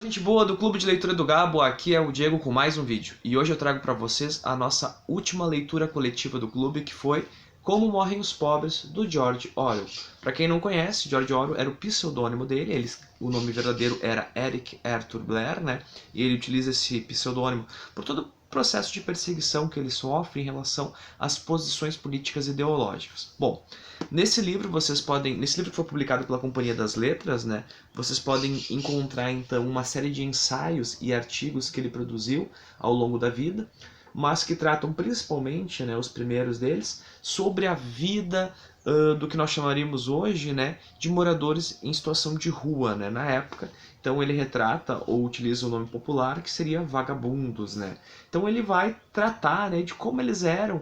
Gente boa do Clube de Leitura do Gabo, aqui é o Diego com mais um vídeo. E hoje eu trago para vocês a nossa última leitura coletiva do clube, que foi Como Morrem os Pobres, do George Orwell. Para quem não conhece, George Orwell era o pseudônimo dele, o nome verdadeiro era Eric Arthur Blair, né? E ele utiliza esse pseudônimo por todo o processo de perseguição que ele sofre em relação às posições políticas e ideológicas. Bom, nesse livro que foi publicado pela Companhia das Letras, né, vocês podem encontrar então uma série de ensaios e artigos que ele produziu ao longo da vida, mas que tratam principalmente, né, os primeiros deles, sobre a vida do que nós chamaríamos hoje, né, de moradores em situação de rua, né, na época. Então ele retrata ou utiliza o nome popular que seria vagabundos, né. Então ele vai tratar, né, de como eles eram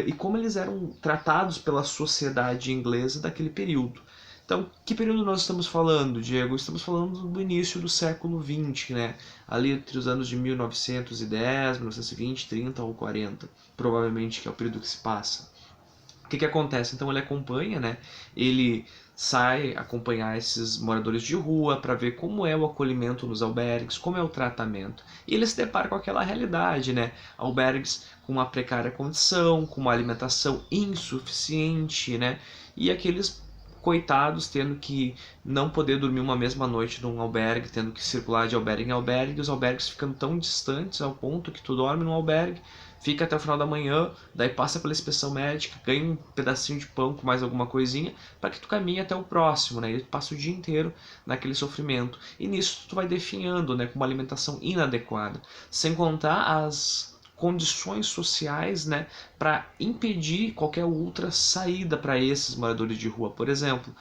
e como eles eram tratados pela sociedade inglesa daquele período. Então, que período nós estamos falando, Diego? Estamos falando do início do século XX, né? Ali entre os anos de 1910, 1920, 30 ou 40, provavelmente, que é o período que se passa. O que acontece? Então ele acompanha, né? Ele sai acompanhar esses moradores de rua para ver como é o acolhimento nos albergues, como é o tratamento. E ele se depara com aquela realidade, né? Albergues com uma precária condição, com uma alimentação insuficiente, né? E aqueles coitados tendo que não poder dormir uma mesma noite num albergue, tendo que circular de albergue em albergue, os albergues ficando tão distantes ao ponto que tu dorme num albergue, fica até o final da manhã, daí passa pela inspeção médica, ganha um pedacinho de pão com mais alguma coisinha, para que tu caminhe até o próximo, né? E passa o dia inteiro naquele sofrimento. E nisso tu vai definhando, né, com uma alimentação inadequada, sem contar as condições sociais, né, para impedir qualquer outra saída para esses moradores de rua. Por exemplo,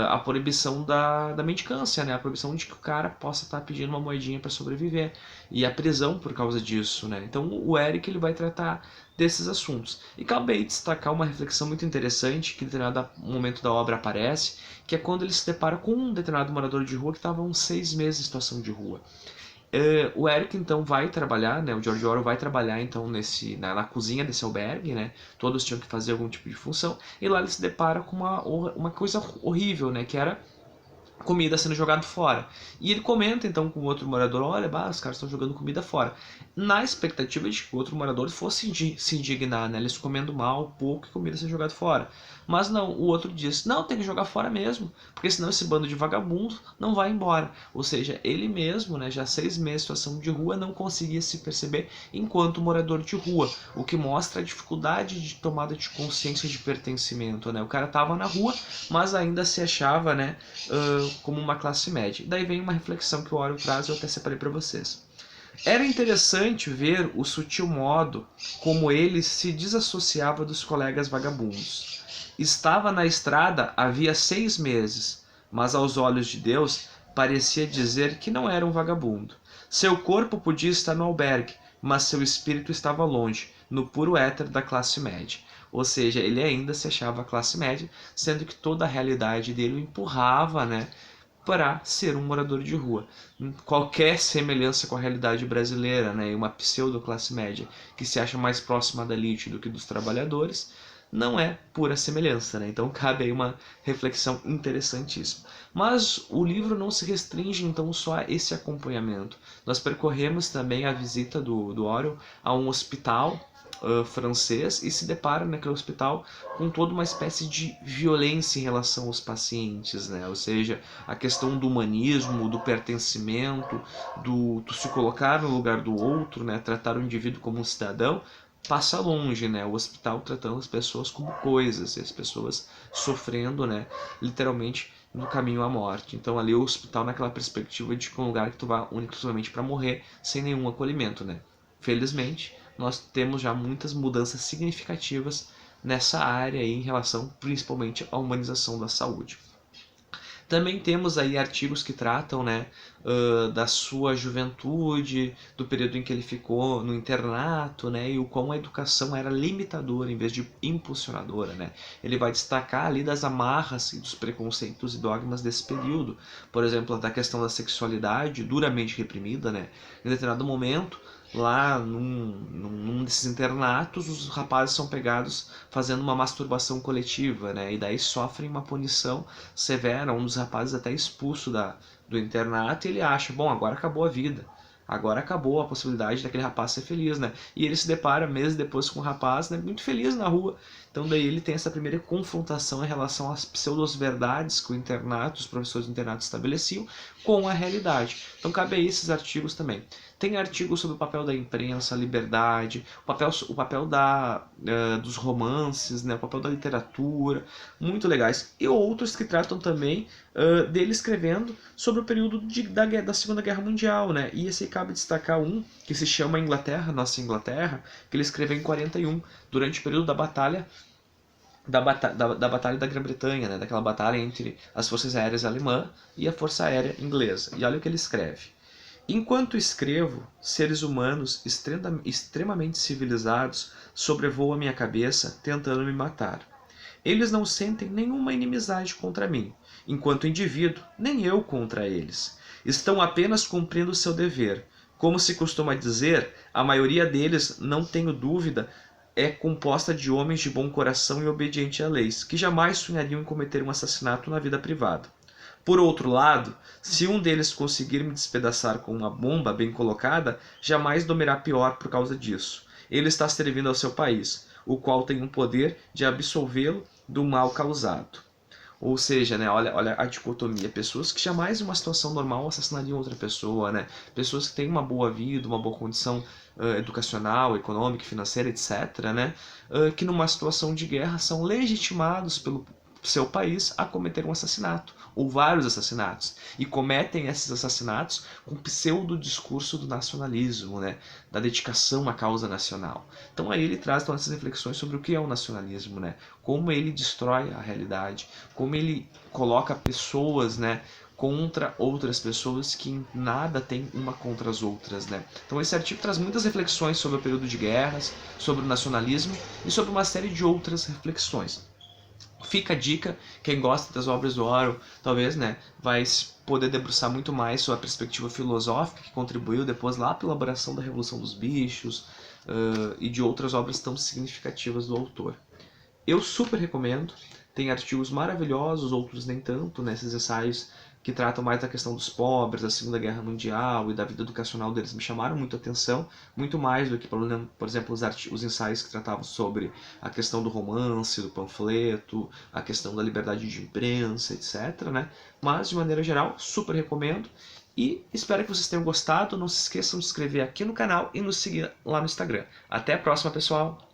a proibição da mendicância, né, a proibição de que o cara possa estar pedindo uma moedinha para sobreviver, e a prisão por causa disso, né. Então o Eric ele vai tratar desses assuntos. E cabe destacar uma reflexão muito interessante que em determinado momento da obra aparece, que é quando ele se depara com um determinado morador de rua que estava há uns 6 meses em situação de rua. O Eric então vai trabalhar, né? O George Orwell vai trabalhar então na cozinha desse albergue, né? Todos tinham que fazer algum tipo de função, e lá ele se depara com uma coisa horrível, né? Que era comida sendo jogada fora. E ele comenta então com o outro morador, olha, bah, os caras estão jogando comida fora. Na expectativa de que o outro morador fosse se indignar, né? Eles comendo mal, pouco e comida sendo jogada fora. Mas não, o outro diz, não, tem que jogar fora mesmo, porque senão esse bando de vagabundo não vai embora. Ou seja, ele mesmo, né, já 6 meses em situação de rua, não conseguia se perceber enquanto morador de rua, o que mostra a dificuldade de tomada de consciência de pertencimento, né? O cara tava na rua, mas ainda se achava, né, como uma classe média. Daí vem uma reflexão que o Orwell traz, eu até separei para vocês. Era interessante ver o sutil modo como ele se desassociava dos colegas vagabundos. Estava na estrada havia 6 meses, mas aos olhos de Deus parecia dizer que não era um vagabundo. Seu corpo podia estar no albergue, mas seu espírito estava longe, no puro éter da classe média. Ou seja, ele ainda se achava classe média, sendo que toda a realidade dele o empurrava, né, para ser um morador de rua. Qualquer semelhança com a realidade brasileira, né, e uma pseudo-classe média que se acha mais próxima da elite do que dos trabalhadores, não é pura semelhança, né? Então cabe aí uma reflexão interessantíssima. Mas o livro não se restringe então só a esse acompanhamento. Nós percorremos também a visita do Orwell a um hospital francês e se depara naquele hospital com toda uma espécie de violência em relação aos pacientes, né? Ou seja, a questão do humanismo, do pertencimento, do se colocar no lugar do outro, né? Tratar o indivíduo como um cidadão, passa longe, né? O hospital tratando as pessoas como coisas, e as pessoas sofrendo, né, literalmente no caminho à morte. Então ali o hospital naquela perspectiva de que um lugar que tu vá unicamente para morrer sem nenhum acolhimento, né? Felizmente, nós temos já muitas mudanças significativas nessa área aí, em relação principalmente à humanização da saúde. Também temos aí artigos que tratam, né, da sua juventude, do período em que ele ficou no internato, né, e o quão a educação era limitadora em vez de impulsionadora, né. Ele vai destacar ali das amarras e dos preconceitos e dogmas desse período, por exemplo, da questão da sexualidade duramente reprimida, né. Em determinado momento, lá num desses internatos, os rapazes são pegados fazendo uma masturbação coletiva, né, e daí sofrem uma punição severa, um dos rapazes até expulso do internato e ele acha, bom, agora acabou a vida. Agora acabou a possibilidade daquele rapaz ser feliz, né? E ele se depara meses depois com um rapaz, né, muito feliz na rua. Então daí ele tem essa primeira confrontação em relação às pseudo-verdades que o internato, os professores do internato estabeleciam com a realidade. Então cabe a esses artigos também. Tem artigos sobre o papel da imprensa, a liberdade, o papel dos romances, né, o papel da literatura, muito legais. E outros que tratam também dele escrevendo sobre o período da Segunda Guerra Mundial, né? E esse cabe destacar um que se chama Inglaterra, Nossa Inglaterra, que ele escreveu em 41, durante o período da batalha da Batalha da Grã-Bretanha, né? Daquela batalha entre as forças aéreas alemã e a força aérea inglesa. E olha o que ele escreve. Enquanto escrevo, seres humanos extremamente civilizados sobrevoam a minha cabeça tentando me matar. Eles não sentem nenhuma inimizade contra mim, enquanto indivíduo, nem eu contra eles. Estão apenas cumprindo seu dever. Como se costuma dizer, a maioria deles, não tenho dúvida, é composta de homens de bom coração e obediente a leis, que jamais sonhariam em cometer um assassinato na vida privada. Por outro lado, se um deles conseguir me despedaçar com uma bomba bem colocada, jamais dormirá pior por causa disso. Ele está servindo ao seu país, o qual tem o poder de absolvê-lo do mal causado. Ou seja, né, olha a dicotomia. Pessoas que jamais em uma situação normal assassinariam outra pessoa, né? Pessoas que têm uma boa vida, uma boa condição educacional, econômica, financeira, etc., né? Que numa situação de guerra são legitimados pelo seu país a cometer um assassinato, ou vários assassinatos, e cometem esses assassinatos com pseudo discurso do nacionalismo, né? Da dedicação à causa nacional. Então aí ele traz essas reflexões sobre o que é o nacionalismo, né? Como ele destrói a realidade, como ele coloca pessoas, né, contra outras pessoas que em nada têm uma contra as outras, né? Então esse artigo traz muitas reflexões sobre o período de guerras, sobre o nacionalismo e sobre uma série de outras reflexões. Fica a dica, quem gosta das obras do Orwell, talvez, né, vai poder debruçar muito mais sobre a perspectiva filosófica que contribuiu depois lá para a elaboração da Revolução dos Bichos e de outras obras tão significativas do autor. Eu super recomendo, tem artigos maravilhosos, outros nem tanto, nesses ensaios que tratam mais da questão dos pobres, da Segunda Guerra Mundial e da vida educacional deles me chamaram muito a atenção, muito mais do que, por exemplo, os ensaios que tratavam sobre a questão do romance, do panfleto, a questão da liberdade de imprensa, etc., né? Mas, de maneira geral, super recomendo e espero que vocês tenham gostado. Não se esqueçam de se inscrever aqui no canal e nos seguir lá no Instagram. Até a próxima, pessoal!